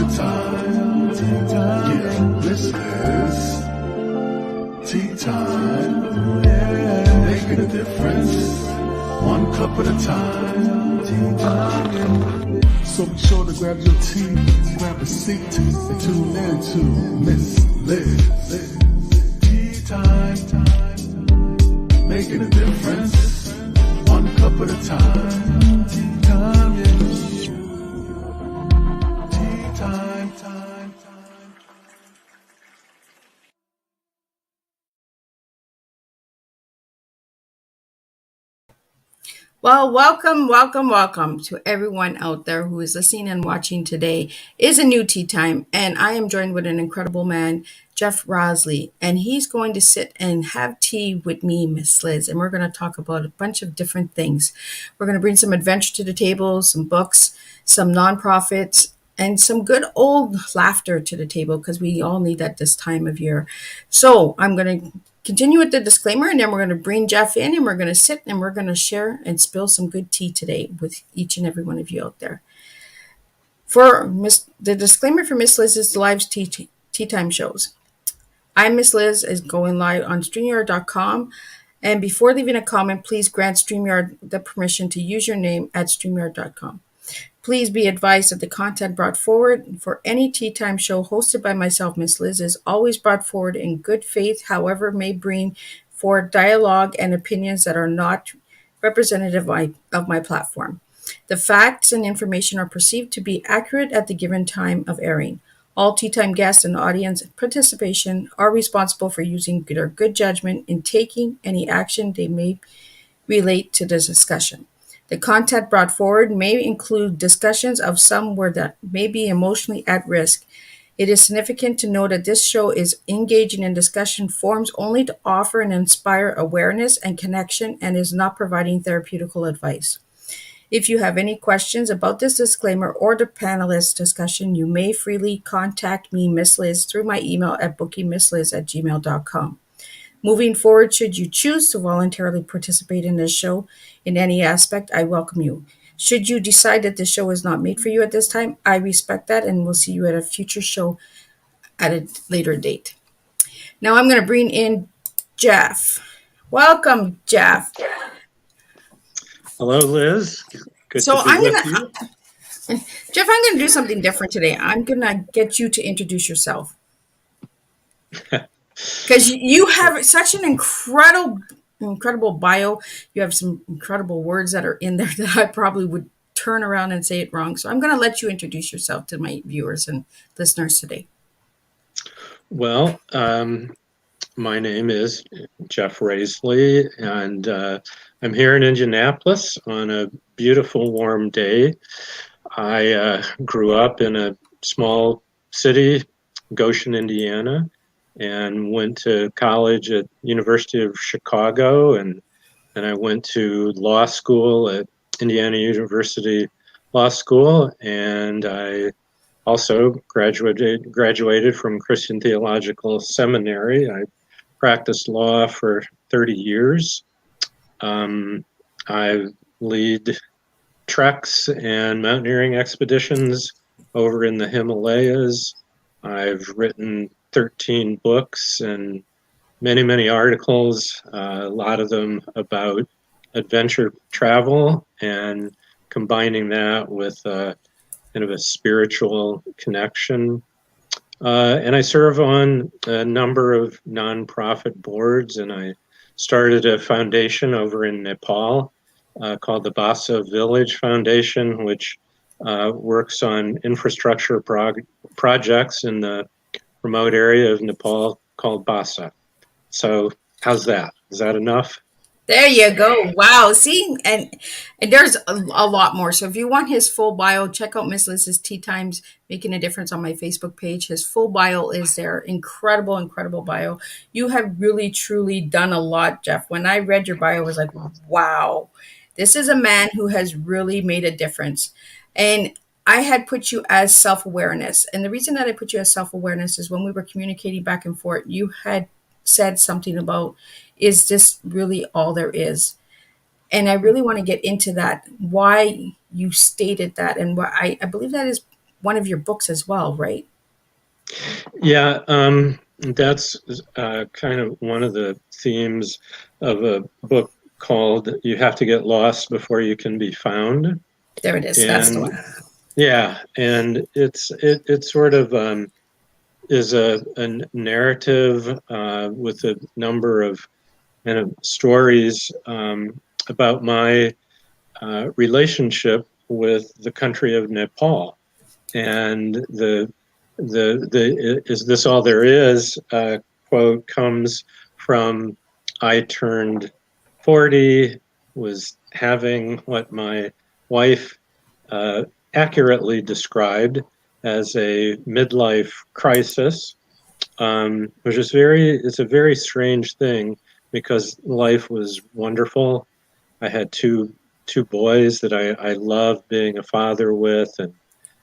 a time. Yeah, this is tea time. Yeah, making a difference. One cup at a time. Tea time. So be sure to grab your tea, grab a seat, and tune in to Miss Liz. Tea time. Making a difference. One cup at a time. Tea time, yeah. Tea time. Well, welcome to everyone out there who is listening and watching today. Is a new tea time, and I am joined with an incredible man, Jeff Rasley, and he's going to sit and have tea with me, Miss Liz, and we're going to talk about a bunch of different things. We're going to bring some adventure to the table, some books, some nonprofits, and some good old laughter to the table because we all need that this time of year. So I'm going to continue with the disclaimer, and then we're going to bring Jeff in, and we're going to sit and we're going to share and spill some good tea today with each and every one of you out there. The disclaimer for Miss Liz's live tea time shows. I'm Miss Liz is going live on StreamYard.com. And before leaving a comment, please grant StreamYard the permission to use your name at StreamYard.com. Please be advised that the content brought forward for any tea time show hosted by myself, Miss Liz, is always brought forward in good faith, however, may bring forward dialogue and opinions that are not representative of my platform. The facts and information are perceived to be accurate at the given time of airing. All tea time guests and audience participation are responsible for using their good judgment in taking any action they may relate to this discussion. The content brought forward may include discussions of some where that may be emotionally at risk. It is significant to note that this show is engaging in discussion forums only to offer and inspire awareness and connection and is not providing therapeutical advice. If you have any questions about this disclaimer or the panelist discussion, you may freely contact me, Miss Liz, through my email at bookingmissliz@gmail.com. Moving forward, should you choose to voluntarily participate in this show in any aspect, I welcome you. Should you decide that this show is not made for you at this time, I respect that and we'll see you at a future show at a later date. Now I'm going to bring in Jeff. Welcome, Jeff. Hello, Liz. Good So to be with you. Jeff, I'm going to do something different today. I'm going to get you to introduce yourself. Because you have such an incredible bio. You have some incredible words that are in there that I probably would turn around and say it wrong. So I'm going to let you introduce yourself to my viewers and listeners today. Well, my name is Jeff Rasley, and I'm here in Indianapolis on a beautiful, warm day. I grew up in a small city, Goshen, Indiana, and went to college at University of Chicago, and I went to law school at Indiana University Law School, and I also graduated from Christian Theological Seminary. I practiced law for 30 years. I lead treks and mountaineering expeditions over in the Himalayas. I've written 13 books and many articles, a lot of them about adventure travel and combining that with kind of a spiritual connection. And I serve on a number of nonprofit boards, and I started a foundation over in Nepal called the Vasa Village Foundation, which works on infrastructure projects in the remote area of Nepal called Vasa. So how's that? Is that enough? There you go. Wow. See, and there's a lot more. So if you want his full bio, check out Miss Liz's Tea Times Making a Difference on my Facebook page. His full bio is there. Incredible bio. You have really, truly done a lot, Jeff. When I read your bio, I was like, wow, this is a man who has really made a difference. And I had put you as self-awareness. And the reason that I put you as self-awareness is when we were communicating back and forth, you had said something about, is this really all there is? And I really want to get into that, why you stated that. And why I believe that is one of your books as well, right? Yeah, that's kind of one of the themes of a book called "You Have to Get Lost Before You Can Be Found." There it is. That's the And one. yeah, and it sort of is a narrative with a number of kind of stories about my relationship with the country of Nepal, and the "Is this all there is?" Quote comes from I turned 40, was having what my wife accurately described as a midlife crisis, which is it's a very strange thing because life was wonderful. I had two boys that I loved being a father with, and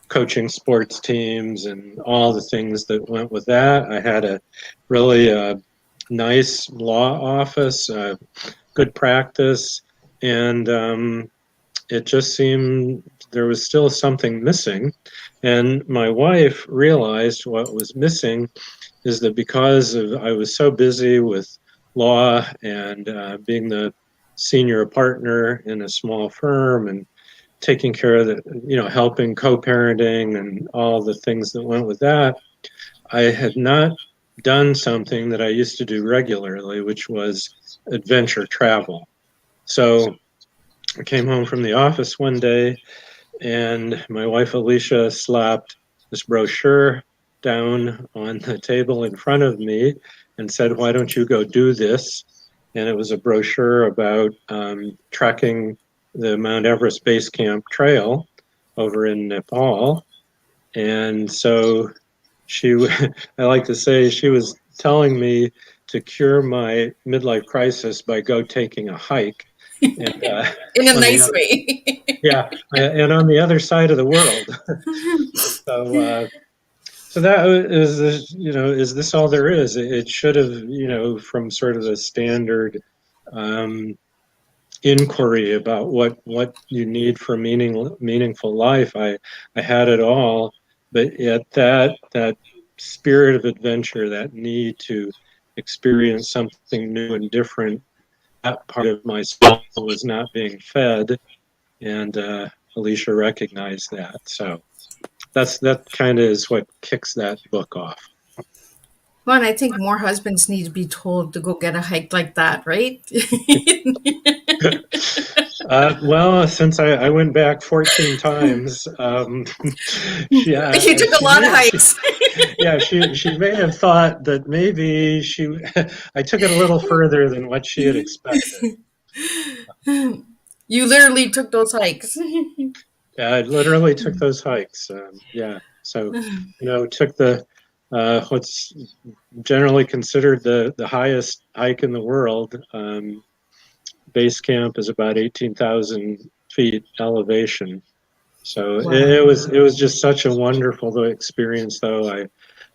coaching sports teams and all the things that went with that. I had a really nice law office, good practice, and it just seemed there was still something missing. And my wife realized what was missing is that because I was so busy with law and being the senior partner in a small firm and taking care of helping co-parenting and all the things that went with that, I had not done something that I used to do regularly, which was adventure travel. So I came home from the office one day, and my wife Alicia slapped this brochure down on the table in front of me and said, "Why don't you go do this?" And it was a brochure about trekking the Mount Everest Base Camp Trail over in Nepal. And so I like to say, she was telling me to cure my midlife crisis by go taking a hike. And In a on the nice way. yeah, and on the other side of the world. So that is, is this all there is? It should have, from sort of the standard inquiry about what you need for meaningful life. I had it all, but yet that spirit of adventure, that need to experience something new and different, that part of myself was not being fed, and Alicia recognized that. So that kind of is what kicks that book off. Well, and I think more husbands need to be told to go get a hike like that, right? Well, since I went back 14 times, You took a lot of hikes. she may have thought that maybe I took it a little further than what she had expected. You literally took those hikes. Yeah, I literally took those hikes. So took the what's generally considered the highest hike in the world. Base camp is about 18,000 feet elevation. So Wow. it was just such a wonderful experience, though. I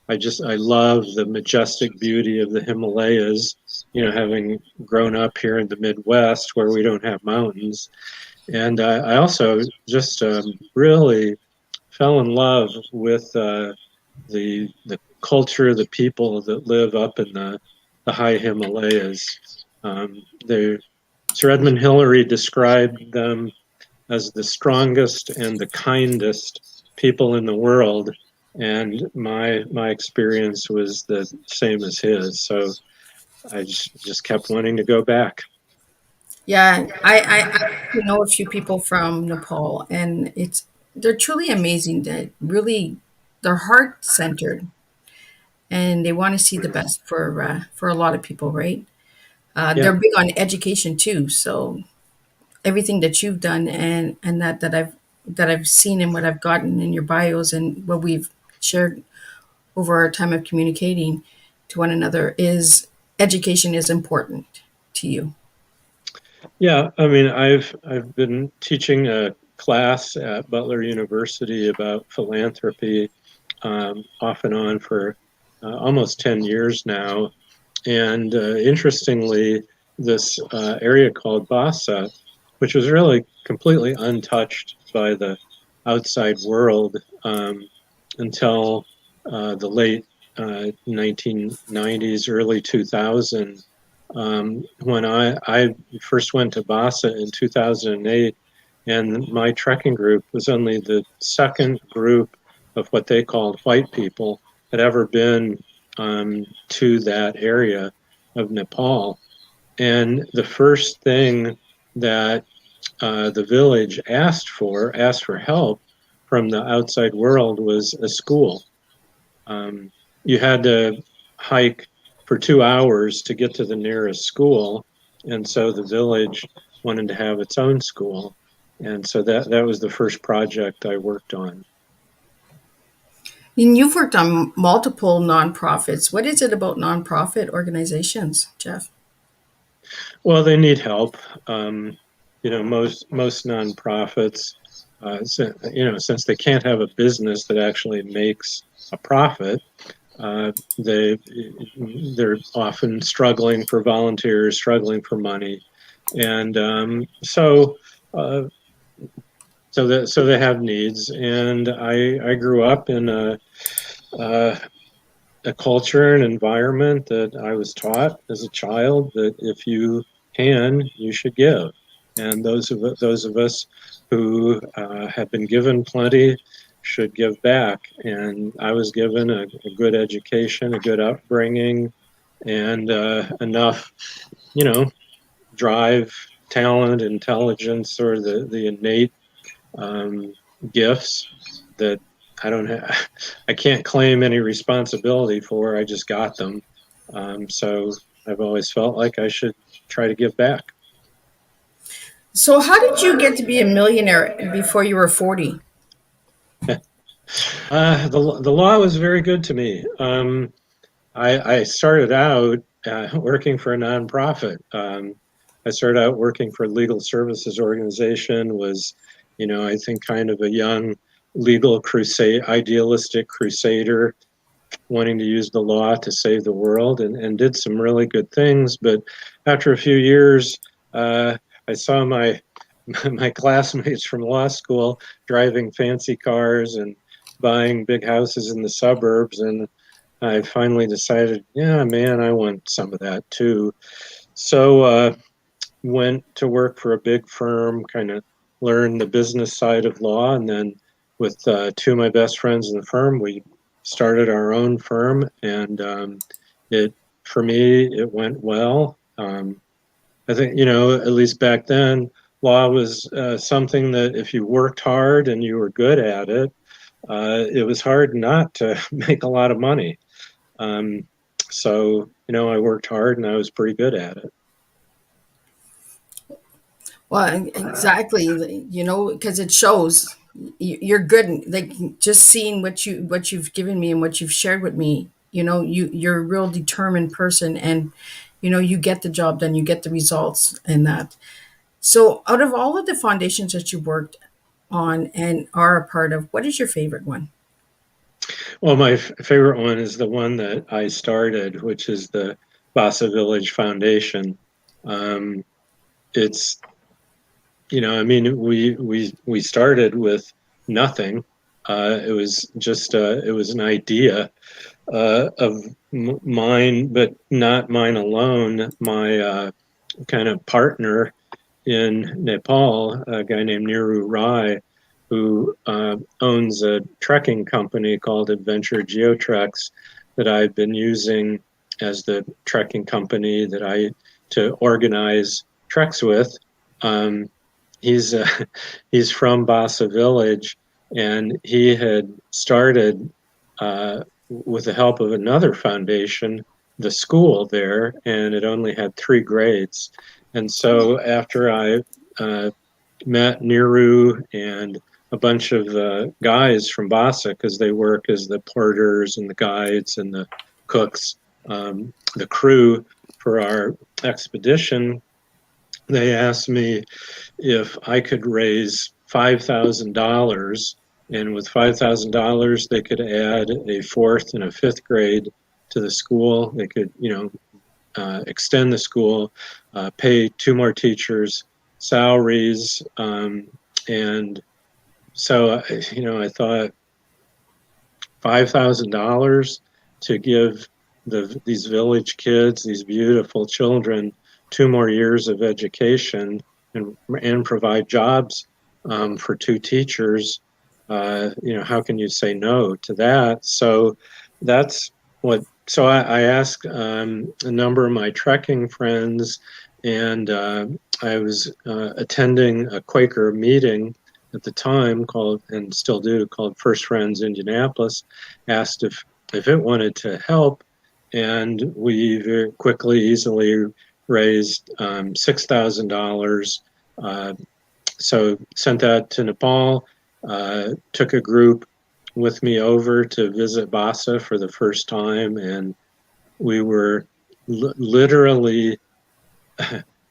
love the majestic beauty of the Himalayas, having grown up here in the Midwest where we don't have mountains. And I also just really fell in love with the culture, the people that live up in the high Himalayas. Sir Edmund Hillary described them as the strongest and the kindest people in the world, and my experience was the same as his. So I just kept wanting to go back. Yeah, I know a few people from Nepal, and they're truly amazing. They're heart centered, and they want to see the best for a lot of people, right? Yeah, They're big on education too. So everything that you've done and that I've seen and what I've gotten in your bios and what we've shared over our time of communicating to one another is education is important to you. yeah. I mean, I've been teaching a class at Butler University about philanthropy off and on for almost 10 years now. And interestingly, this area called Vasa, which was really completely untouched by the outside world, until the late 1990s, early 2000, when I first went to Vasa in 2008, and my trekking group was only the second group of what they called white people had ever been to that area of Nepal. And the first thing that the village asked for help from the outside world was a school. You had to hike for 2 hours to get to the nearest school, and so the village wanted to have its own school, and so that was the first project I worked on. And you've worked on multiple nonprofits. What is it about nonprofit organizations, Jeff? Well, they need help. Most nonprofits, since they can't have a business that actually makes a profit, they're often struggling for volunteers, struggling for money, and so they have needs. And I grew up in a culture and environment that I was taught as a child that if you can, you should give. And those of us who have been given plenty should give back. And I was given a good education, a good upbringing, and enough, drive, talent, intelligence, or the innate gifts that I don't have. I can't claim any responsibility for. I just got them. So I've always felt like I should try to give back. So, how did you get to be a millionaire before you were 40? The law was very good to me. I started out working for a nonprofit. I started out working for a legal services organization, was, I think kind of a young legal crusade, idealistic crusader, wanting to use the law to save the world, and did some really good things. But after a few years, I saw my classmates from law school driving fancy cars and buying big houses in the suburbs, and I finally decided, yeah, man, I want some of that too. So went to work for a big firm, kind of learned the business side of law, and then with two of my best friends in the firm, we started our own firm, and for me, it went well. I think, at least back then, law was something that if you worked hard and you were good at it, it was hard not to make a lot of money. So, I worked hard and I was pretty good at it. Well, exactly, because it shows you're good. Like just seeing what you've given me and what you've shared with me, you're a real determined person, and you get the job done, you get the results, and that. So, out of all of the foundations that you worked on and are a part of, what is your favorite one? Well, my favorite one is the one that I started, which is the Vasa Village Foundation. It's, we started with nothing. It was just it was an idea of mine, but not mine alone. My kind of partner in Nepal, a guy named Niru Rai, who owns a trekking company called Adventure Geotreks that I've been using as the trekking company to organize treks with. He's from Vasa Village, and he had started with the help of another foundation, the school there, and it only had 3 grades. And so after I met Niru and a bunch of guys from Vasa, because they work as the porters and the guides and the cooks, the crew for our expedition, they asked me if I could raise $5,000, and with $5,000 they could add a 4th and a 5th grade to the school. They could, extend the school, pay 2 more teachers salaries, and so I thought, $5,000 to give these village kids, these beautiful children, 2 more years of education and provide jobs for 2 teachers. How can you say no to that? So that's what. So I asked a number of my trekking friends, and I was attending a Quaker meeting at the time called, and still do, called First Friends Indianapolis. Asked if it wanted to help, and we very quickly, easily raised $6,000. So sent that to Nepal. Took a group with me over to visit Vasa for the first time, and we were literally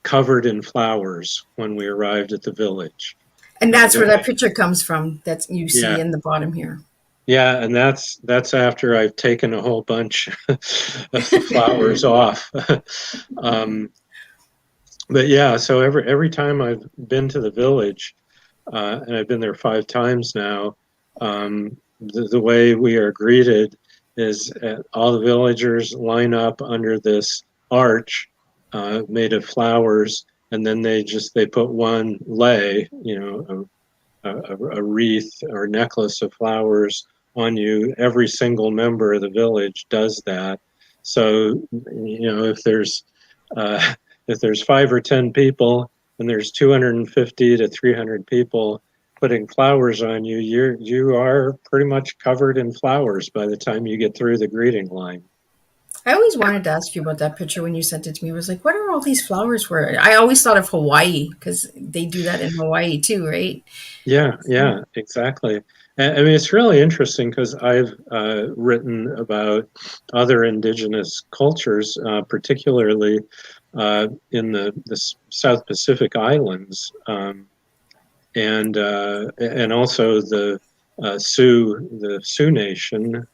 covered in flowers when we arrived at the village. And that's where that picture comes from that you see Yeah. in the bottom here. Yeah, and that's after I've taken a whole bunch of the flowers off. But yeah, so every time I've been to the village, and I've been there 5 times now, the way we are greeted is all the villagers line up under this arch made of flowers, and then they put one lei, a wreath or necklace of flowers on you. Every single member of the village does that. So, if there's 5 or 10 people and there's 250 to 300 people putting flowers on you, you are pretty much covered in flowers by the time you get through the greeting line. I always wanted to ask you about that picture when you sent it to me. I was like, what are all these flowers for? I always thought of Hawaii because they do that in Hawaii too, right? Yeah, exactly. I mean, it's really interesting because I've written about other indigenous cultures, particularly in the South Pacific Islands, and also the Sioux Nation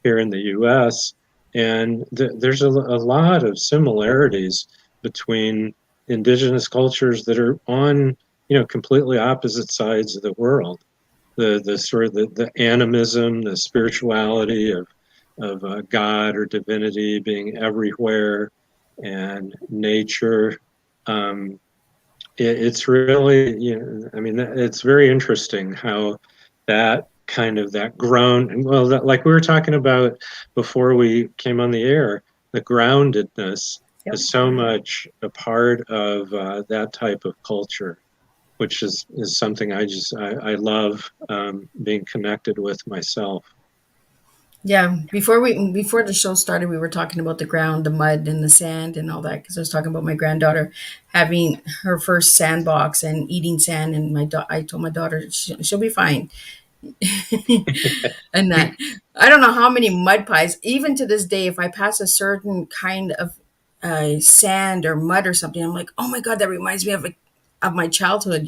here in the U.S. And there's a lot of similarities between indigenous cultures that are on completely opposite sides of the world. The sort of the animism, the spirituality of God or divinity being everywhere, and nature. It's really, I mean, it's very interesting how that kind of that ground, well, like we were talking about before we came on the air, the groundedness is so much a part of that type of culture, which is something I love being connected with myself. Yeah, before the show started, we were talking about the ground, the mud, and the sand, and all that. Because I was talking about my granddaughter having her first sandbox and eating sand, and I told my daughter she'll be fine. And that I don't know how many mud pies. Even to this day, if I pass a certain kind of sand or mud or something, I'm like, oh my god, that reminds me of my childhood.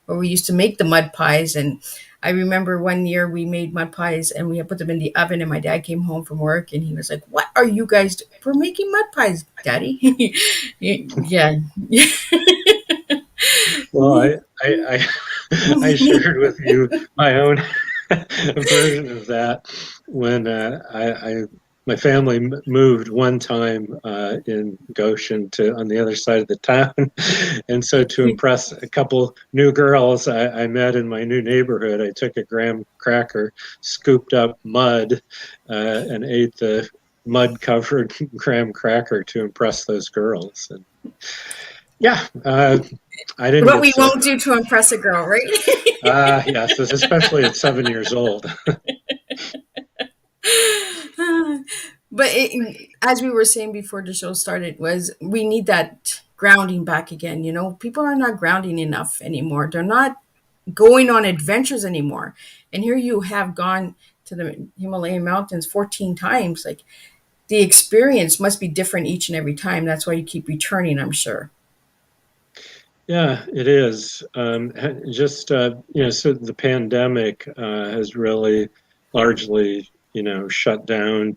Where we used to make the mud pies. And I remember one year we made mud pies and we had put them in the oven. And my dad came home from work and he was like, "What are you guys doing? We're making mud pies, Daddy." Yeah. Well, I shared with you my own version of that when my family moved one time in Goshen to on the other side of the town, and so to impress a couple new girls I met in my new neighborhood, I took a graham cracker, scooped up mud, and ate the mud-covered graham cracker to impress those girls. And yeah, I didn't. What we won't do to impress a girl, right? Yes, especially at 7 years old. But as we were saying before the show started, was we need that grounding back again. People are not grounding enough anymore. They're not going on adventures anymore. And here you have gone to the Himalayan mountains 14 times. Like, the experience must be different each and every time. That's why you keep returning, I'm sure. Yeah, it is. So the pandemic has really largely, shut down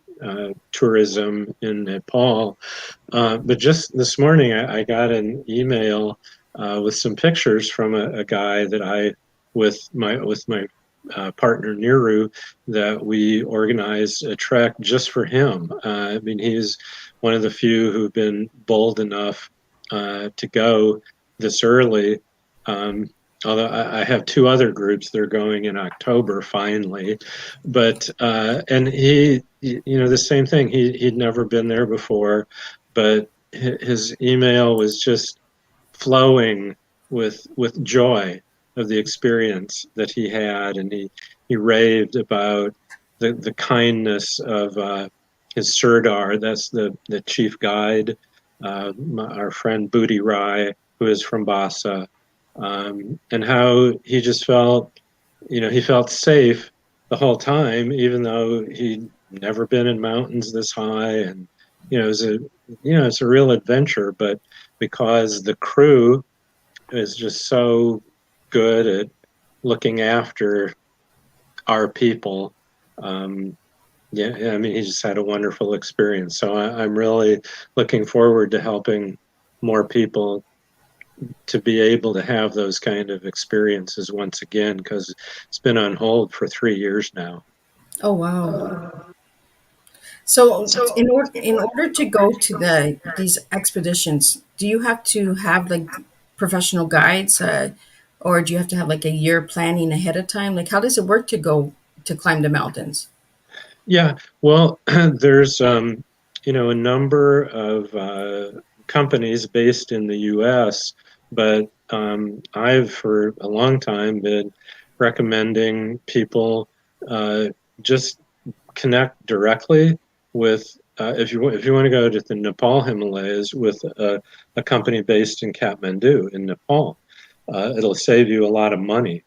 tourism in Nepal. But just this morning, I got an email with some pictures from a guy that with my partner Niru that we organized a trek just for him. I mean, he's one of the few who've been bold enough to go this early. Although I have two other groups that are going in October finally, but and he, the same thing. He'd never been there before, but his email was just flowing with joy of the experience that he had, and he raved about the kindness of his Sirdar. That's the chief guide, our friend Booty Rai, who is from Vasa, and how he just felt, he felt safe the whole time, even though he'd never been in mountains this high, and it's a real adventure, but because the crew is just so good at looking after our people. I mean, he just had a wonderful experience. So I'm really looking forward to helping more people to be able to have those kind of experiences once again, because it's been on hold for 3 years now. Oh, wow. So in order to go to these expeditions, do you have to have like professional guides, or do you have to have like a year planning ahead of time? Like, how does it work to go to climb the mountains? Yeah, well, there's a number of companies based in the U.S., but I've for a long time been recommending people just connect directly with if you want to go to the Nepal Himalayas with a company based in Kathmandu in Nepal. It'll save you a lot of money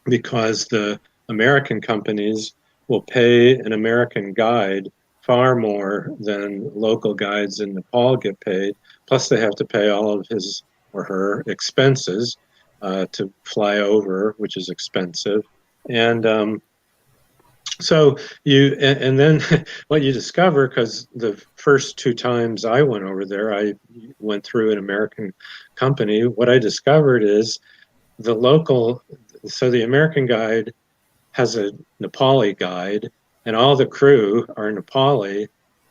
because the American companies will pay an American guide far more than local guides in Nepal get paid. Plus, they have to pay all of his or her expenses to fly over, which is expensive. And so and then what you discover, because the first two times I went over there, I went through an American company. What I discovered is the American guide has a Nepali guide, and all the crew are Nepali,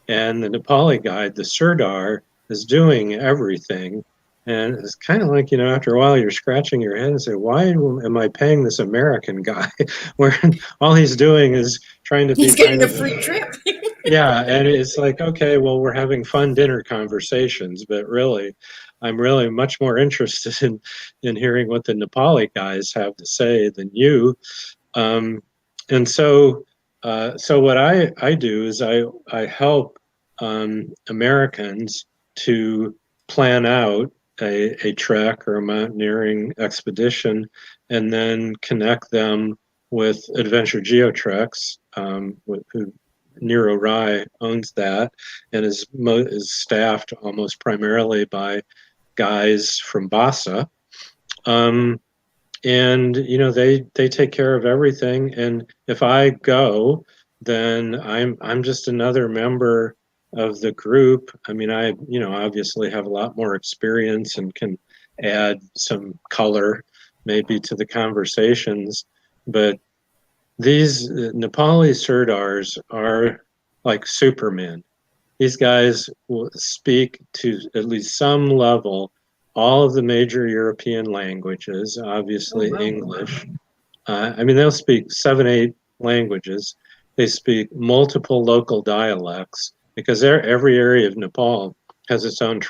and the Nepali guide, the Sirdar, is doing everything. And it's kind of like, after a while you're scratching your head and say, why am I paying this American guy where all he's doing is trying to be He's getting kind a of, free trip. yeah, and it's like, okay, well, we're having fun dinner conversations, but really, I'm really much more interested in hearing what the Nepali guys have to say than you. And so what I do is I help Americans to plan out a trek or a mountaineering expedition, and then connect them with Adventure GeoTreks, who Nero Rai owns that, and is staffed almost primarily by guys from Vasa. And they take care of everything, and if I go, then I'm just another member of the group. I mean, I obviously have a lot more experience and can add some color maybe to the conversations, but these Nepali Sirdars are like supermen. These guys will speak to at least some level all of the major European languages, Oh, obviously wow. English. I mean, they'll speak 7, 8 languages. They speak multiple local dialects because every area of Nepal has its own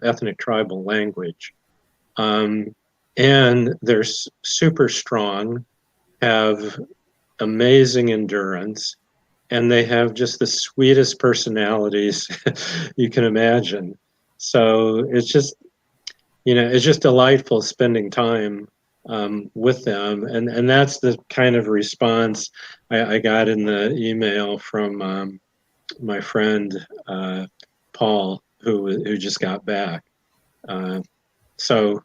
ethnic tribal language. And they're super strong, have amazing endurance, and they have just the sweetest personalities you can imagine. So it's just delightful spending time with them, and that's the kind of response I got in the email from my friend Paul, who just got back. So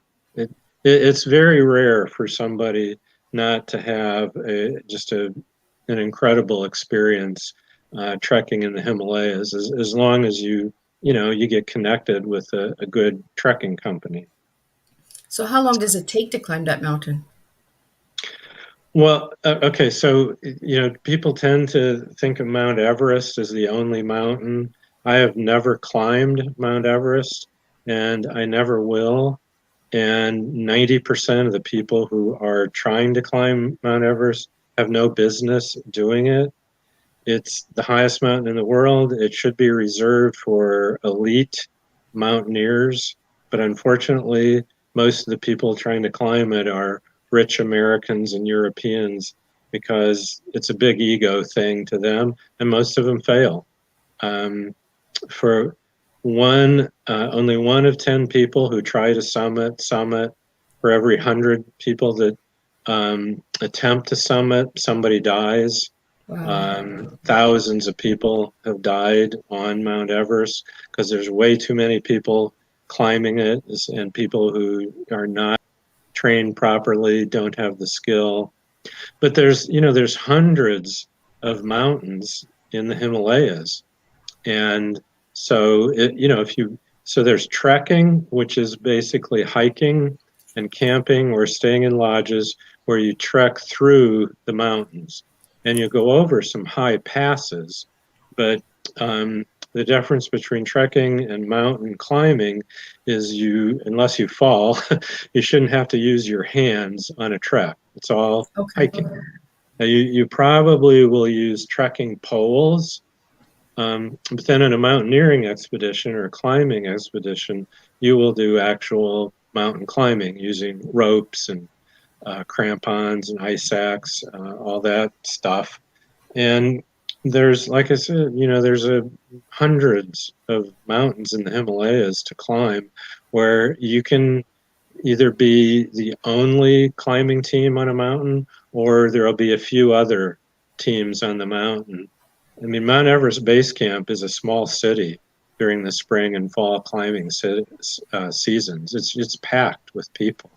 it's very rare for somebody not to have an incredible experience trekking in the Himalayas, as long as you get connected with a good trekking company. So how long does it take to climb that mountain? Well, okay, so people tend to think of Mount Everest as the only mountain. I have never climbed Mount Everest, and I never will. And 90% of the people who are trying to climb Mount Everest have no business doing it. It's the highest mountain in the world. It should be reserved for elite mountaineers, but unfortunately, most of the people trying to climb it are rich Americans and Europeans because it's a big ego thing to them, and most of them fail. For only one of 10 people who try to summit. For every 100 people that attempt to summit, somebody dies. Wow. Thousands of people have died on Mount Everest because there's way too many people climbing it, and people who are not trained properly don't have the skill. But there's hundreds of mountains in the Himalayas, and so so there's trekking, which is basically hiking and camping or staying in lodges where you trek through the mountains, and you go over some high passes. But the difference between trekking and mountain climbing is unless you fall, you shouldn't have to use your hands on a trek. It's all Okay. hiking. Now you probably will use trekking poles, but then in a mountaineering expedition or a climbing expedition, you will do actual mountain climbing using ropes and crampons and ice axe, all that stuff. And there's, like I said, there's hundreds of mountains in the Himalayas to climb where you can either be the only climbing team on a mountain or there'll be a few other teams on the mountain. I mean, Mount Everest Base Camp is a small city during the spring and fall climbing seasons. It's packed with people,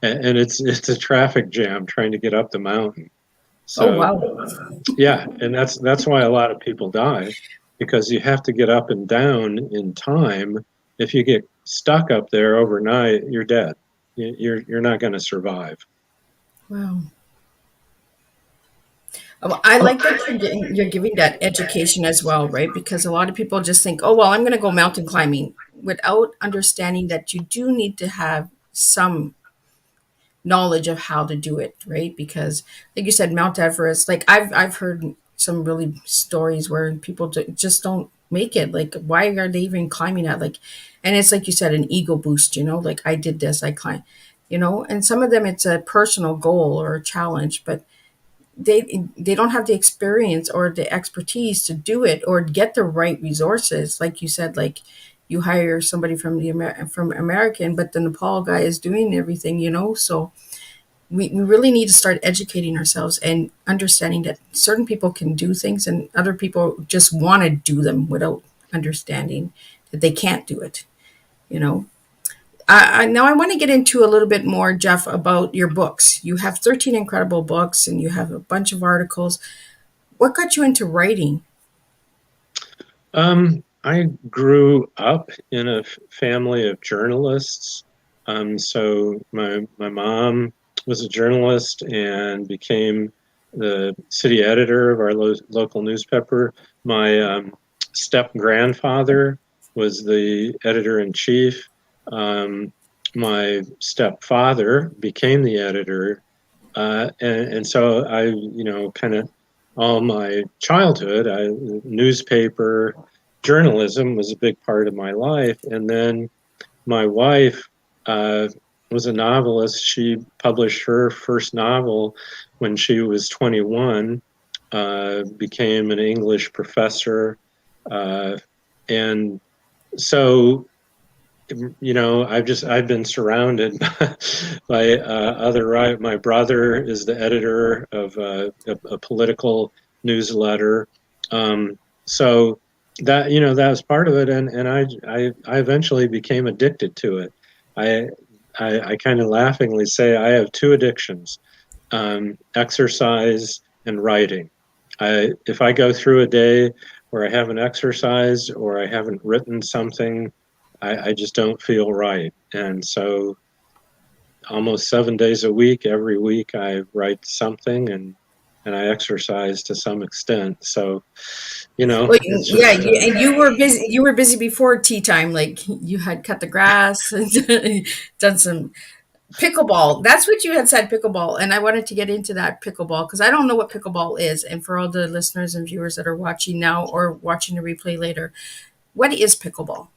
and it's a traffic jam trying to get up the mountain. Oh, So wow. yeah, and that's why a lot of people die, because you have to get up and down in time. If you get stuck up there overnight, you're dead. You're not going to survive. Wow. I like that you're giving that education as well, right? Because a lot of people just think, oh, well, I'm going to go mountain climbing without understanding that you do need to have some knowledge of how to do it, right? Because, like you said, Mount Everest, like I've heard some really stories where people just don't make it. Like, why are they even climbing that? Like, and it's like you said, an ego boost, like I did this, I climbed, and some of them it's a personal goal or a challenge, but they don't have the experience or the expertise to do it or get the right resources. Like you said, like you hire somebody from from American, but the Nepal guy is doing everything, so we really need to start educating ourselves and understanding that certain people can do things and other people just want to do them without understanding that they can't do it, you know now I want to get into a little bit more, Jeff, about your books. You have 13 incredible books and you have a bunch of articles. What got you into writing? I grew up in a family of journalists. So my mom was a journalist and became the city editor of our local newspaper. My step grandfather was the editor in chief. My stepfather became the editor, and so I, kind of all my childhood, newspaper journalism was a big part of my life. And then my wife was a novelist. She published her first novel when she was 21, became an English professor. And so, I've been surrounded by other. My brother is the editor of a political newsletter, so that was part of it, and I eventually became addicted to it. I kind of laughingly say I have two addictions: exercise and writing. If I go through a day where I haven't exercised or I haven't written something, I just don't feel right. And so almost 7 days a week. Every week I write something, and I exercise to some extent. So, Well, it's yeah, just, and you were busy. You were busy before tea time. Like you had cut the grass, and done some pickleball. That's what you had said, pickleball. And I wanted to get into that pickleball because I don't know what pickleball is. And for all the listeners and viewers that are watching now or watching the replay later, what is pickleball?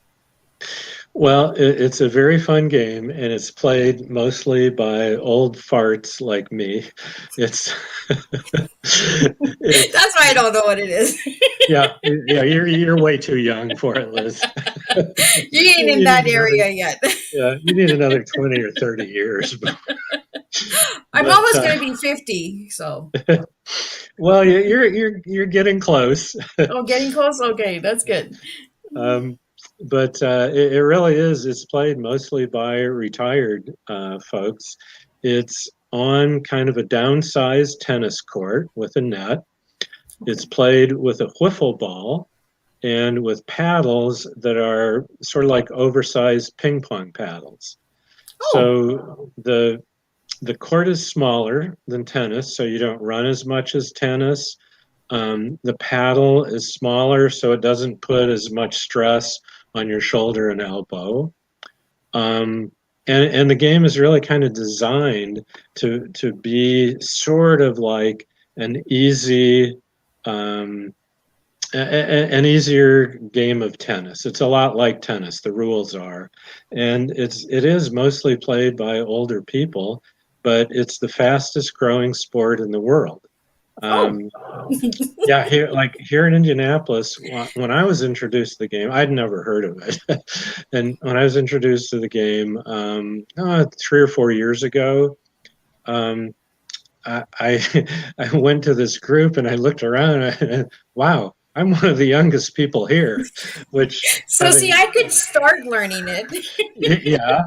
well, it's a very fun game, and it's played mostly by old farts like me. It's, it's, That's why I don't know what it is. yeah, yeah, you're way too young for it, Liz. You ain't in You that need another, area yet. yeah, you need another 20 or 30 years. I'm But almost going to be 50. So, well, you're getting close. oh, getting close. Okay, that's good. Um, but it really is. It's played mostly by retired folks. It's on kind of a downsized tennis court with a net. It's played with a wiffle ball and with paddles that are sort of like oversized ping pong paddles. Oh, So the court is smaller than tennis, so you don't run as much as tennis. The paddle is smaller, so it doesn't put as much stress on your shoulder and elbow. And the game is really kind of designed to be sort of like an easy an easier game of tennis. It's a lot like tennis, the rules are. And it is mostly played by older people, but it's the fastest growing sport in the world. oh, Um, yeah, here in Indianapolis, when I was introduced to the game, I'd never heard of it. And when I was introduced to the game 3 or 4 years ago, um, I I went to this group and I looked around and wow, I'm one of the youngest people here, which so see, having I could start learning it. yeah.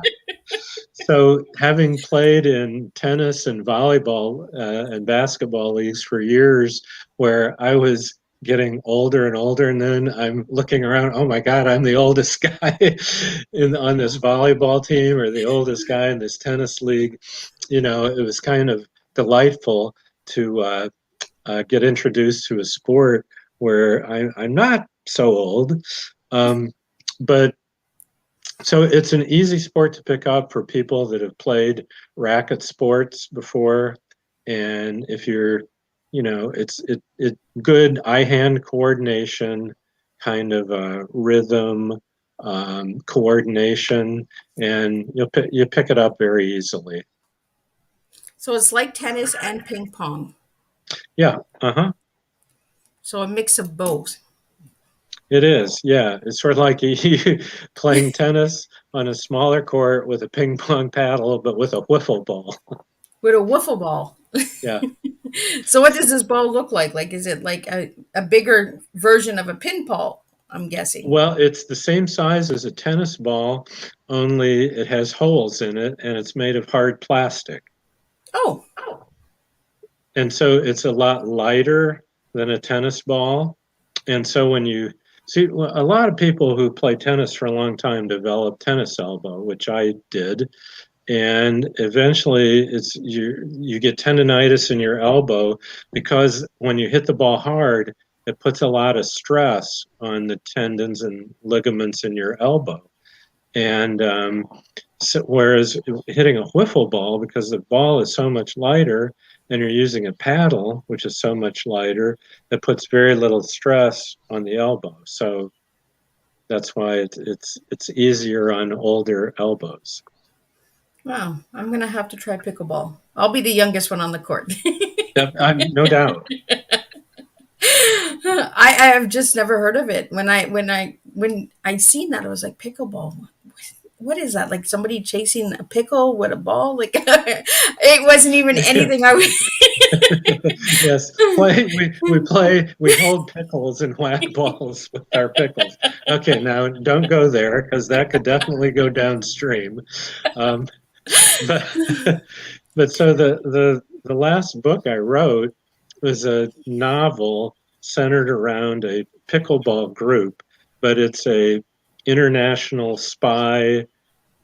So having played in tennis and volleyball and basketball leagues for years, where I was getting older and older, and then I'm looking around, oh my God, I'm the oldest guy on this volleyball team or the oldest guy in this tennis league. It was kind of delightful to get introduced to a sport where I'm not so old. Um, but so it's an easy sport to pick up for people that have played racket sports before. And if you're, it's good eye-hand coordination, kind of rhythm, coordination, and you pick it up very easily. So it's like tennis and ping pong. Yeah, uh-huh. So a mix of both. It is, yeah. It's sort of like you playing tennis on a smaller court with a ping pong paddle, but with a wiffle ball. With a wiffle ball. Yeah. So what does this ball look like? Like, is it like a bigger version of a pinball? I'm guessing. Well, it's the same size as a tennis ball, only it has holes in it and it's made of hard plastic. Oh, And so it's a lot lighter than a tennis ball. And so when you see a lot of people who play tennis for a long time develop tennis elbow, which I did. And eventually you get tendonitis in your elbow because when you hit the ball hard, it puts a lot of stress on the tendons and ligaments in your elbow. And so, whereas hitting a wiffle ball, because the ball is so much lighter and you're using a paddle, which is so much lighter, it puts very little stress on the elbow. So that's why it's easier on older elbows. wow. I'm going to have to try pickleball. I'll be the youngest one on the court. No doubt. I have just never heard of it. When I seen that, I was like, pickleball. What is that? Like somebody chasing a pickle with a ball? Like it wasn't even anything I would. Yes, we hold pickles and whack balls with our pickles. Okay, now don't go there because that could definitely go downstream. Um, but but so the last book I wrote was a novel centered around a pickleball group, but it's a international spy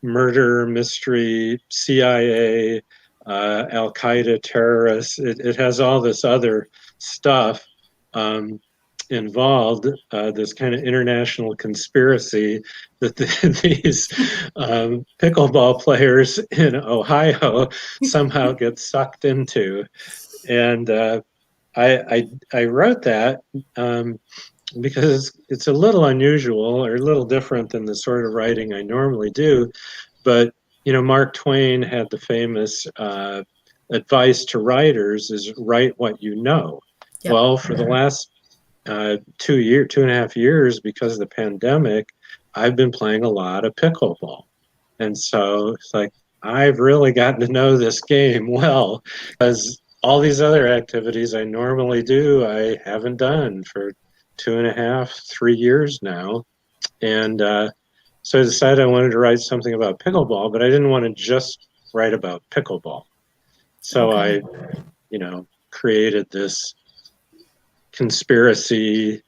murder mystery, CIA, Al Qaeda terrorists. It has all this other stuff involved, this kind of international conspiracy that these pickleball players in Ohio somehow get sucked into. And I wrote that because it's a little unusual or a little different than the sort of writing I normally do. But, Mark Twain had the famous advice to writers is write what you know. Yep. Well, for the last 2.5 years, because of the pandemic, I've been playing a lot of pickleball. And so it's like, I've really gotten to know this game well, because all these other activities I normally do, I haven't done for 2.5, 3 years now. And so I decided I wanted to write something about pickleball, but I didn't want to just write about pickleball. So I, created this conspiracy,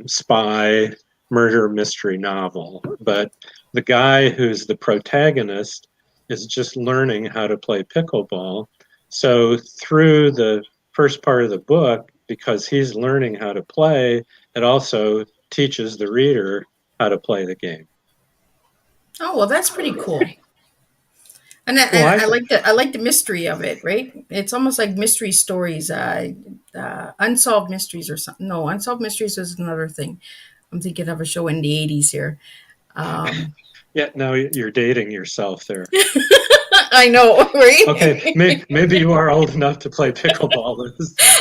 spy, murder mystery novel. But the guy who's the protagonist is just learning how to play pickleball. So through the first part of the book, because he's learning how to play, it also teaches the reader how to play the game. Oh, well, that's pretty cool. And I like the mystery of it, right? It's almost like mystery stories, unsolved mysteries or something. No, unsolved mysteries is another thing. I'm thinking of a show in the 80s here. Yeah, now you're dating yourself there. I know, right? Okay, maybe you are old enough to play pickleball.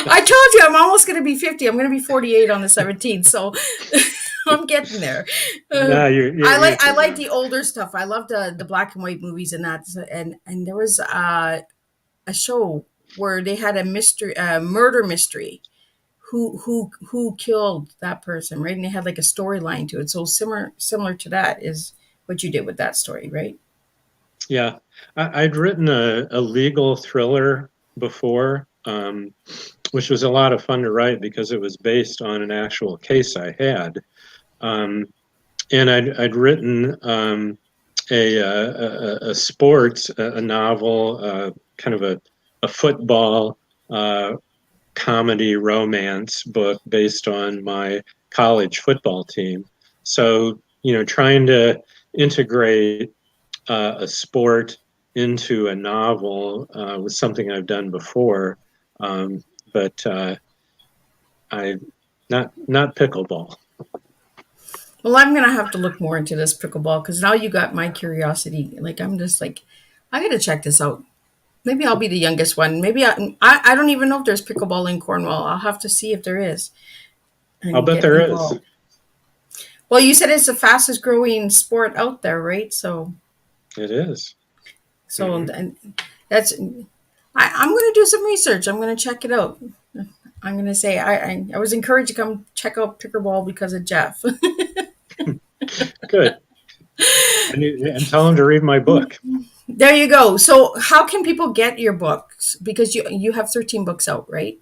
I told you I'm almost going to be 50. I'm going to be 48 on the 17th, so I'm getting there. No, I like the older stuff. I love the black and white movies and that. And there was a show where they had a murder mystery. Who killed that person, right? And they had like a storyline to it. So similar to that is what you did with that story, right? Yeah, I'd written a legal thriller before, which was a lot of fun to write because it was based on an actual case I had. And I'd written a sports, a novel, kind of a football comedy romance book based on my college football team. So, trying to integrate a sport into a novel was something I've done before, but I not pickleball. Well, I'm gonna have to look more into this pickleball because now you got my curiosity. Like I'm just like, I gotta check this out. Maybe I'll be the youngest one. Maybe I don't even know if there's pickleball in Cornwall. I'll have to see if there is. I'll bet there is. Well, you said it's the fastest growing sport out there, right? So it is. So and that's. I'm going to do some research. I'm going to check it out. I'm going to say I was encouraged to come check out pickleball because of Jeff. Good. And tell him to read my book. There you go. So how can people get your books? Because you have 13 books out, right?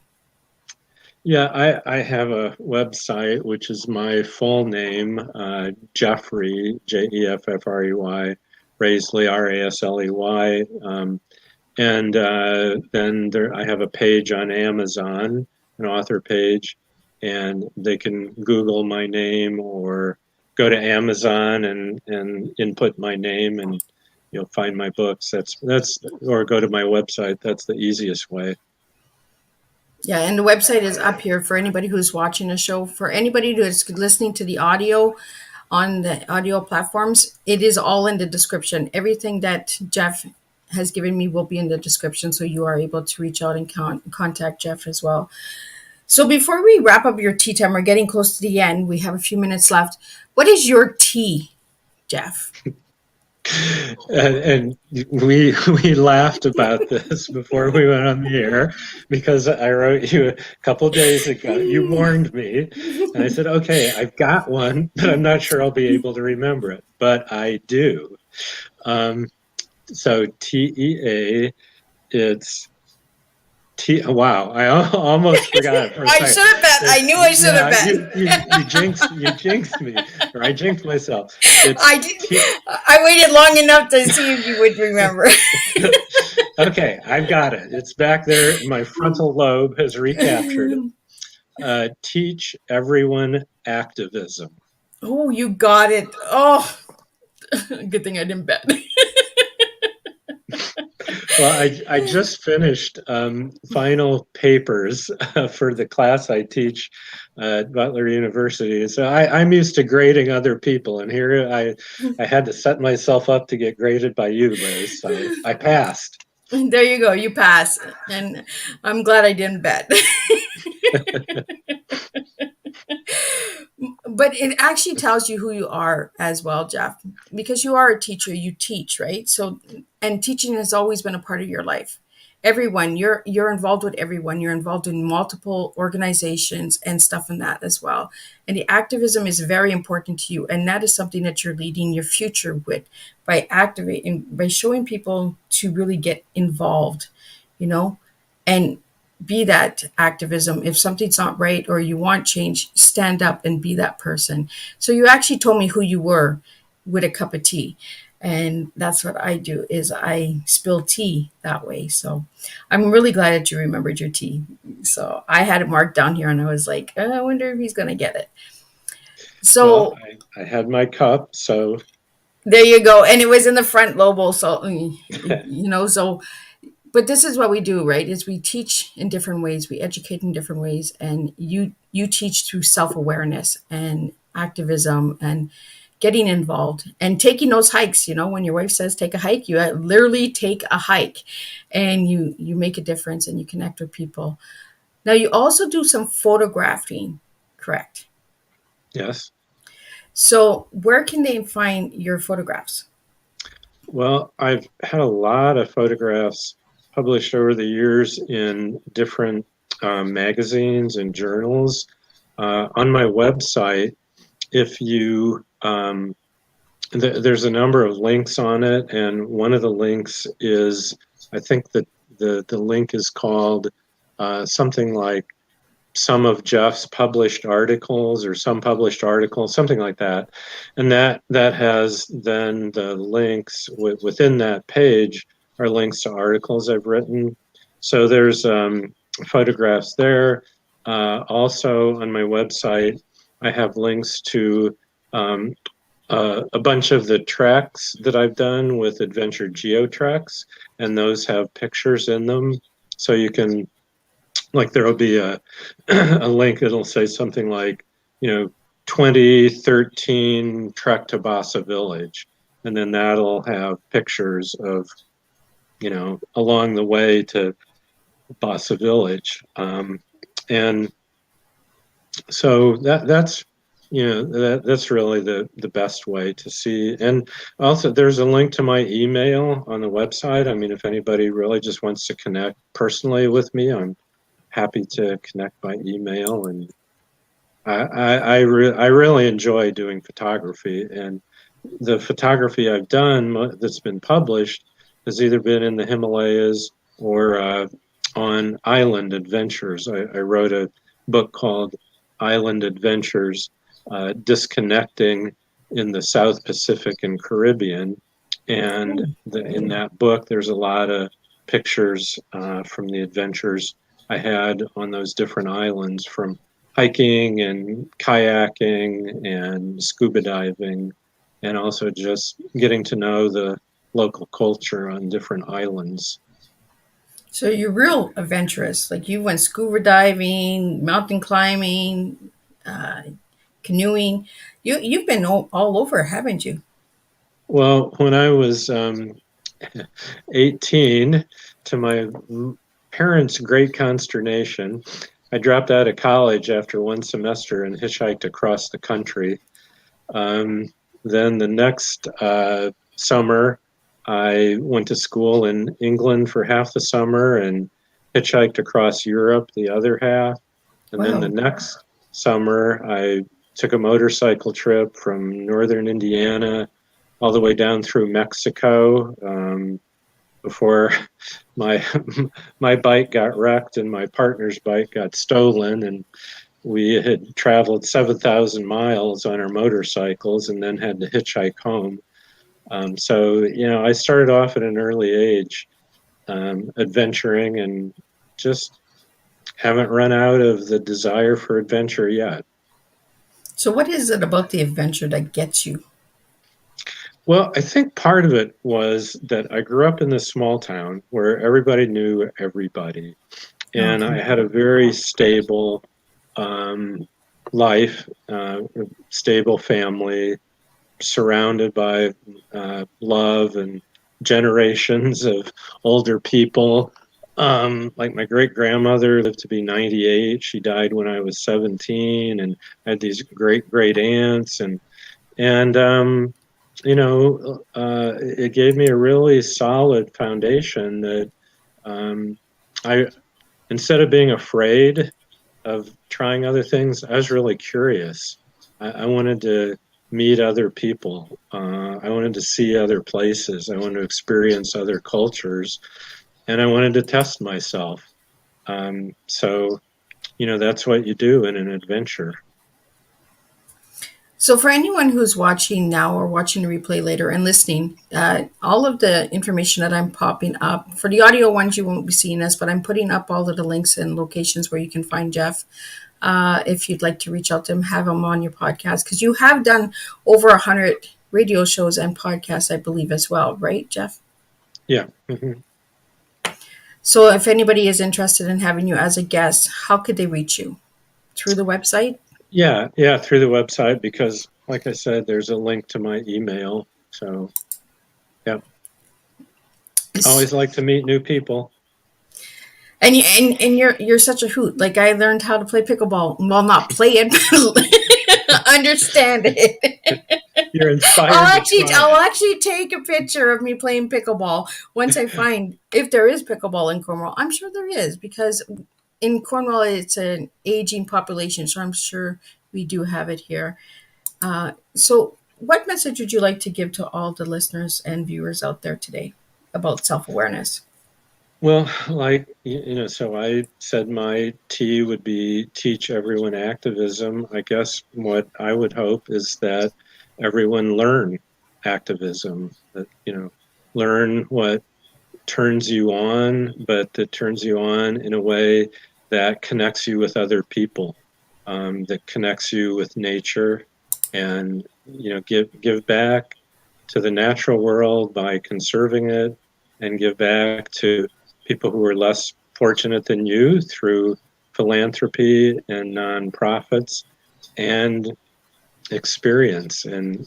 Yeah, I have a website, which is my full name, Jeffrey, Jeffrey, Rasley, Rasley. And then I have a page on Amazon, an author page, and they can Google my name or go to Amazon and input my name and you'll find my books. That's or go to my website. That's the easiest way. Yeah, and the website is up here for anybody who's watching the show. For anybody who's listening to the audio on the audio platforms, it is all in the description. Everything that Jeff has given me will be in the description, so you are able to reach out and contact Jeff as well. So before we wrap up your tea time, we're getting close to the end. We have a few minutes left. What is your tea, Jeff? And we laughed about this before we went on the air because I wrote you a couple of days ago. You warned me, and I said, "Okay, I've got one, but I'm not sure I'll be able to remember it." But I do. So TEA, it's T. Wow, I almost forgot. I should have bet. I knew I should have bet. You jinxed me. Or I jinxed myself. I did. I waited long enough to see if you would remember. Okay, I've got it. It's back there. My frontal lobe has recaptured it. Teach everyone activism. Oh, you got it. Oh, good thing I didn't bet. Well, I just finished final papers for the class I teach at Butler University. So I'm used to grading other people, and here I had to set myself up to get graded by you, Liz. I passed. There you go. You pass. And I'm glad I didn't bet. But it actually tells you who you are as well, Jeff, because you are a teacher. You teach, right? So, and teaching has always been a part of your life. Everyone, you're involved with everyone. You're involved in multiple organizations and stuff in that as well. And the activism is very important to you, and that is something that you're leading your future with by activating, by showing people to really get involved, you know, and be that activism. If something's not right or you want change, stand up and be that person. So you actually told me who you were with a cup of tea. And that's what I do, is I spill tea that way. So I'm really glad that you remembered your tea. So I had it marked down here and I was like, oh, I wonder if he's going to get it. So Well, I had my cup, so there you go. And it was in the front lobo. So, you know, so but this is what we do, right? Is we teach in different ways, we educate in different ways, and you teach through self-awareness and activism and getting involved and taking those hikes. You know, when your wife says take a hike, you literally take a hike, and you make a difference and you connect with people. Now you also do some photographing, correct? yes. So where can they find your photographs? Well, I've had a lot of photographs published over the years in different magazines and journals. On my website, if you there's a number of links on it, and one of the links is, I think that the link is called something like some of Jeff's published articles or some published articles, something like that. And that has then the links within that page are links to articles I've written. So there's photographs there. Also on my website, I have links to a bunch of the treks that I've done with Adventure GeoTreks, and those have pictures in them. So you can, like, there'll be a link that'll say something like, 2013 trek to Vasa village. And then that'll have pictures of, along the way to Vasa village. And so that's really the best way to see. And also there's a link to my email on the website. I mean, if anybody really just wants to connect personally with me, I'm happy to connect by email. And I really enjoy doing photography, and the photography I've done that's been published has either been in the Himalayas or on island adventures. I wrote a book called Island Adventures, Disconnecting in the South Pacific and Caribbean. And in that book, there's a lot of pictures from the adventures I had on those different islands, from hiking and kayaking and scuba diving, and also just getting to know the local culture on different islands. So you're real adventurous. Like you went scuba diving, mountain climbing, canoeing. You've been all over, haven't you? Well, when I was 18, to my parents' great consternation, I dropped out of college after one semester and hitchhiked across the country. Then the next summer, I went to school in England for half the summer and hitchhiked across Europe the other half. And then the next summer, I took a motorcycle trip from northern Indiana all the way down through Mexico before my bike got wrecked and my partner's bike got stolen. And we had traveled 7,000 miles on our motorcycles and then had to hitchhike home. So, I started off at an early age, adventuring, and just haven't run out of the desire for adventure yet. So what is it about the adventure that gets you? Well, I think part of it was that I grew up in this small town where everybody knew everybody. And I Okay. had a very stable life, stable family, surrounded by love and generations of older people. Like my great grandmother lived to be 98. She died when I was 17, and I had these great aunts, and it gave me a really solid foundation that I, instead of being afraid of trying other things, I was really curious. I wanted to meet other people. I wanted to see other places. I wanted to experience other cultures, and I wanted to test myself. So, that's what you do in an adventure. So for anyone who's watching now or watching the replay later and listening, all of the information that I'm popping up, for the audio ones, you won't be seeing us, but I'm putting up all of the links and locations where you can find Jeff. If you'd like to reach out to him, have him on your podcast, because you have done over 100 radio shows and podcasts, I believe, as well, right, Jeff? Yeah. Mm-hmm. So if anybody is interested in having you as a guest, how could they reach you? Through the website? Yeah, through the website, because like I said, there's a link to my email. So, yeah. Always like to meet new people. And you're such a hoot. Like, I learned how to play pickleball. Well, not play it, but understand it. You're inspired. I'll actually take a picture of me playing pickleball once I find if there is pickleball in Cornwall. I'm sure there is, because in Cornwall it's an aging population, so I'm sure we do have it here. So what message would you like to give to all the listeners and viewers out there today about self-awareness? Well, so I said my T would be teach everyone activism. I guess what I would hope is that everyone learn activism, that, learn what turns you on, but that turns you on in a way that connects you with other people, that connects you with nature, and, give back to the natural world by conserving it, and give back to people who are less fortunate than you through philanthropy and nonprofits and experience. And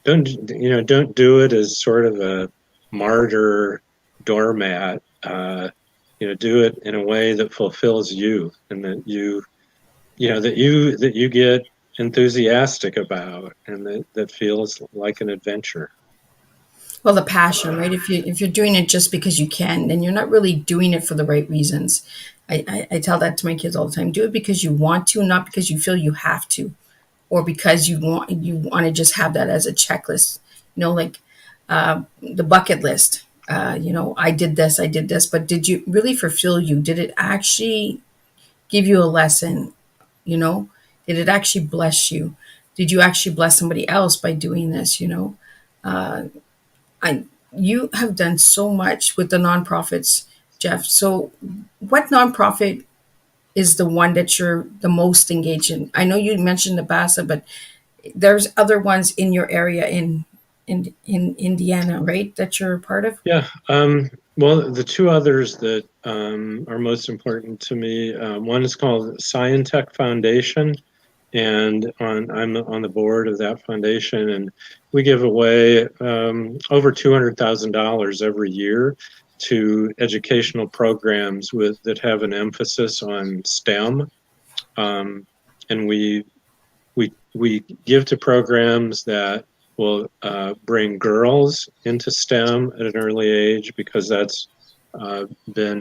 don't do it as sort of a martyr doormat. Do it in a way that fulfills you, and that you get enthusiastic about, and that feels like an adventure. Well, the passion, right? If you're doing it just because you can, then you're not really doing it for the right reasons. I tell that to my kids all the time. Do it because you want to, not because you feel you have to, or because you want to just have that as a checklist. Like the bucket list. I did this, but did you really fulfill you? Did it actually give you a lesson? Did it actually bless you? Did you actually bless somebody else by doing this? You have done so much with the nonprofits, Jeff. So what nonprofit is the one that you're the most engaged in? I know you mentioned the Vasa, but there's other ones in your area in Indiana, right, that you're a part of? Yeah. Well, the two others that are most important to me, one is called Scientech Foundation, and I'm on the board of that foundation, and we give away over $200,000 every year to educational programs that have an emphasis on STEM, and we give to programs that will bring girls into STEM at an early age, because that's been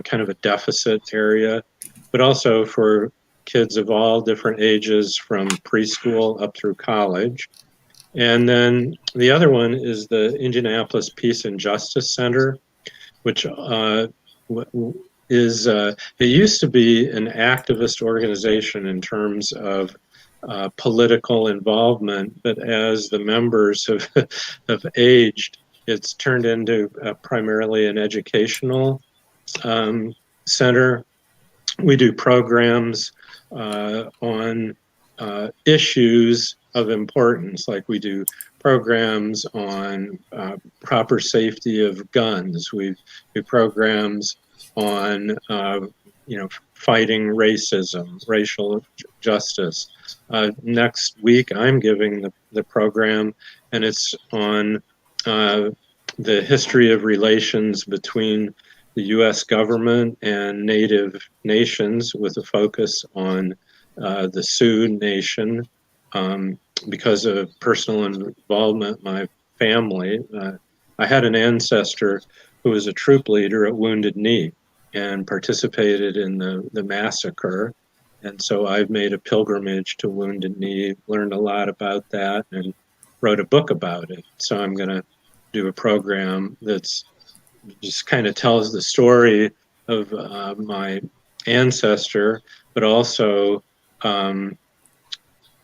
kind of a deficit area, but also for kids of all different ages from preschool up through college. And then the other one is the Indianapolis Peace and Justice Center, which is it used to be an activist organization in terms of political involvement, but as the members have aged, it's turned into primarily an educational center. We do programs on issues of importance, like we do programs on proper safety of guns. We do programs on fighting racism, racial justice. Next week, I'm giving the program, and it's on the history of relations between the U.S. government and Native nations, with a focus on the Sioux Nation. Because of personal involvement, my family, I had an ancestor who was a troop leader at Wounded Knee and participated in the massacre. And so I've made a pilgrimage to Wounded Knee, learned a lot about that, and wrote a book about it. So I'm going to do a program that's just kind of tells the story of my ancestor, but also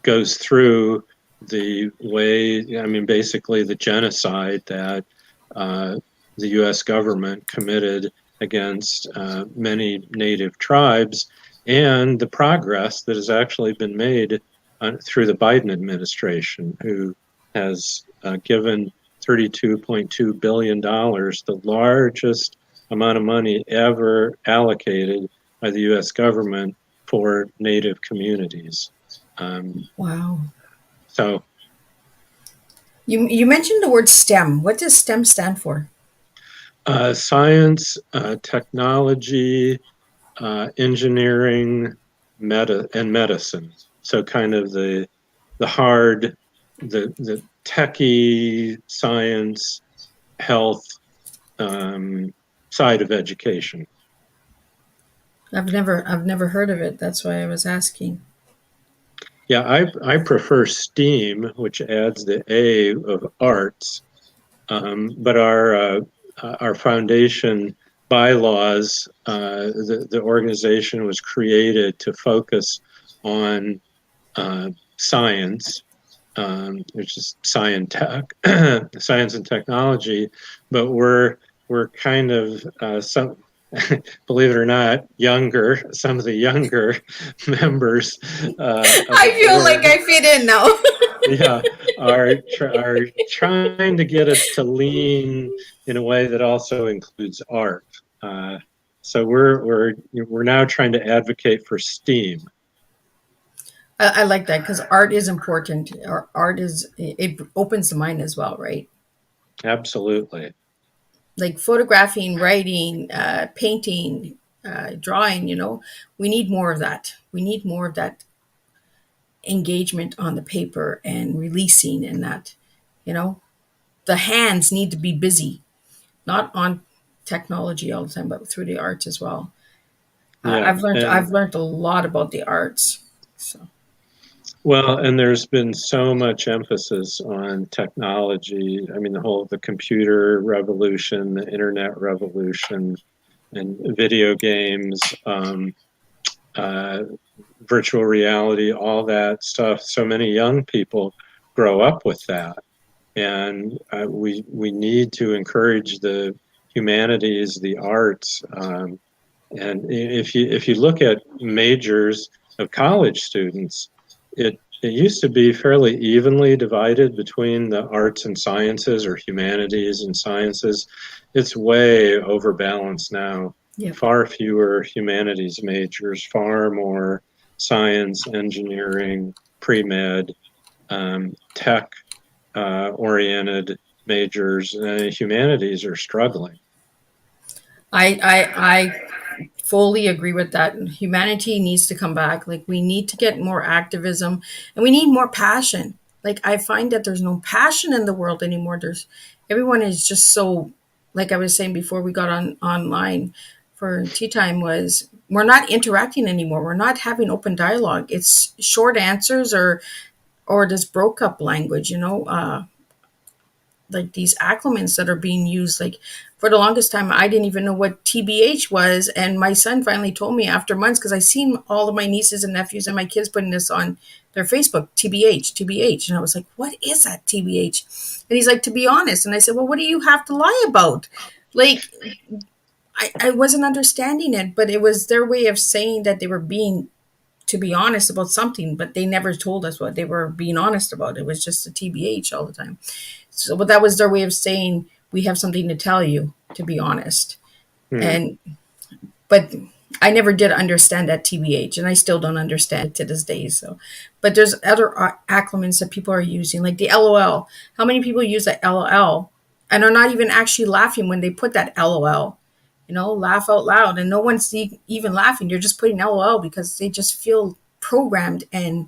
goes through the way, basically the genocide that the U.S. government committed against many native tribes, and the progress that has actually been made through the Biden administration, who has given $32.2 billion, the largest amount of money ever allocated by the U.S. government for Native communities. Wow. So you mentioned the word STEM. What does STEM stand for? Science, technology, engineering, and medicine. So kind of the hard, the techie science, health side of education. I've never heard of it. That's why I was asking. Yeah, I prefer STEAM, which adds the A of arts, but our foundation bylaws, the organization was created to focus on science, which is Scientech, science and technology, but we're kind of believe it or not, some of the younger members. I feel like I fit in now. Yeah, are trying to get us to lean in a way that also includes art. So we're now trying to advocate for STEAM. I like that because art is important. Art it opens the mind as well, right? Absolutely. Like photographing, writing, painting, drawing. We need more of that. We need more of that engagement on the paper and releasing, and that, the hands need to be busy, not on technology all the time, but through the arts as well. Yeah, I've learned a lot about the arts. So. Well, and there's been so much emphasis on technology. The computer revolution, the internet revolution, and video games, virtual reality, all that stuff. So many young people grow up with that, and we need to encourage the humanities, the arts, and if you look at majors of college students, it used to be fairly evenly divided between the arts and sciences, or humanities and sciences. It's way overbalanced now. Yeah. Far fewer humanities majors, far more science, engineering, pre-med, tech oriented majors. Humanities are struggling. I fully agree with that. Humanity needs to come back. Like, we need to get more activism, and we need more passion. Like, I find that there's no passion in the world anymore. Everyone is just so, like I was saying before we got online for Teatime, was we're not interacting anymore. We're not having open dialogue. It's short answers or this broke up language, like these accliments that are being used. Like for the longest time, I didn't even know what TBH was. And my son finally told me after months, because I seen all of my nieces and nephews and my kids putting this on their Facebook, TBH, TBH. And I was like, what is that TBH? And he's like, to be honest. And I said, well, what do you have to lie about? Like, I wasn't understanding it, but it was their way of saying that they were being, to be honest about something, but they never told us what they were being honest about. It was just a TBH all the time. So, but that was their way of saying, we have something to tell you, to be honest. And, but I never did understand that TBH, and I still don't understand it to this day. So, but there's other accliments that people are using, like the LOL. How many people use that LOL and are not even actually laughing when they put that LOL? You know, laugh out loud, and no one's even laughing. You're just putting LOL because they just feel programmed, and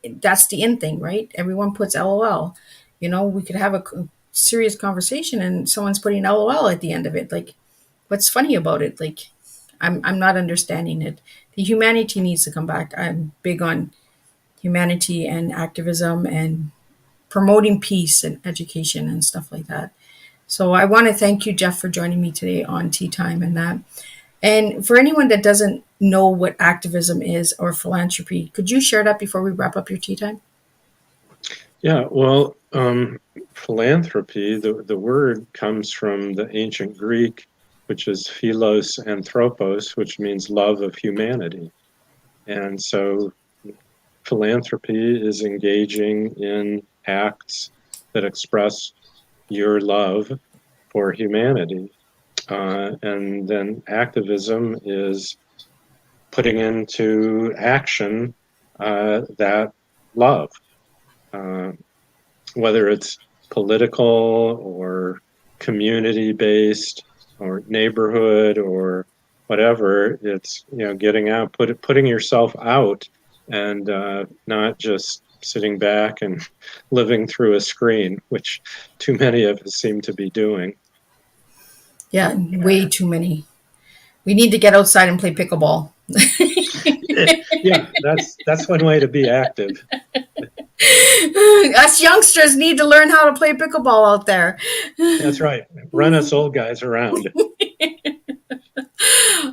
that's the in thing, right? Everyone puts LOL. You know, we could have a serious conversation and someone's putting LOL at the end of it. Like, what's funny about it? Like, I'm not understanding it. The humanity needs to come back. I'm big on humanity and activism and promoting peace and education and stuff like that. So I want to thank you, Jeff, for joining me today on Tea Time and that. And for anyone that doesn't know what activism is or philanthropy, could you share that before we wrap up your tea time? Yeah, well, philanthropy, the word comes from the ancient Greek, which is philos anthropos, which means love of humanity. And so philanthropy is engaging in acts that express your love for humanity. And then activism is putting into action that love, whether it's political or community-based or neighborhood or whatever. It's, you know, getting out, putting yourself out, and not just sitting back and living through a screen, which too many of us seem to be doing. Yeah, way too many. We need to get outside and play pickleball. Yeah, that's one way to be active. Us youngsters need to learn how to play pickleball out there. That's right. Run us old guys around.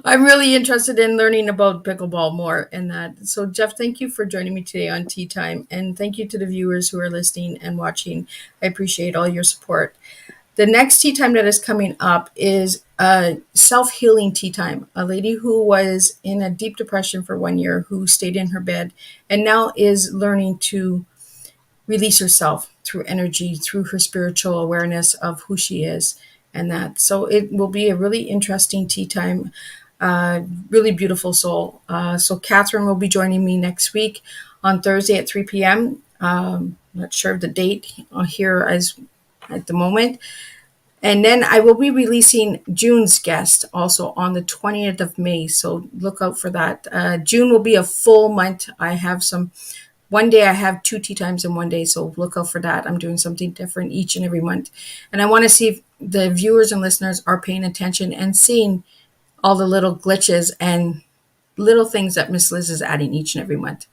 I'm really interested in learning about pickleball more and that. So, Jeff, thank you for joining me today on Tea Time. And thank you to the viewers who are listening and watching. I appreciate all your support. The next tea time that is coming up is a self-healing tea time. A lady who was in a deep depression for 1 year, who stayed in her bed and now is learning to release herself through energy, through her spiritual awareness of who she is and that. So it will be a really interesting tea time, really beautiful soul. So Catherine will be joining me next week on Thursday at 3 p.m. Not sure of the date here as at the moment. And then I will be releasing June's guest also on the 20th of May. So look out for that. June will be a full month. I have one day I have 2 tea times in one day. So look out for that. I'm doing something different each and every month. And I want to see if the viewers and listeners are paying attention and seeing all the little glitches and little things that Miss Liz is adding each and every month.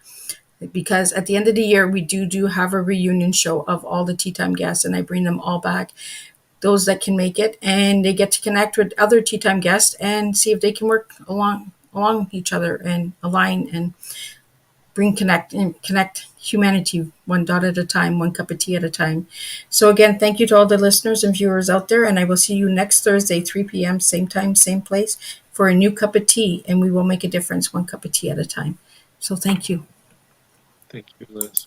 Because at the end of the year, we do have a reunion show of all the tea time guests, and I bring them all back, those that can make it, and they get to connect with other tea time guests and see if they can work along each other and align and connect humanity one dot at a time, one cup of tea at a time. So again, thank you to all the listeners and viewers out there, and I will see you next Thursday, 3 p.m., same time, same place, for a new cup of tea, and we will make a difference one cup of tea at a time. So thank you. Thank you, Liz.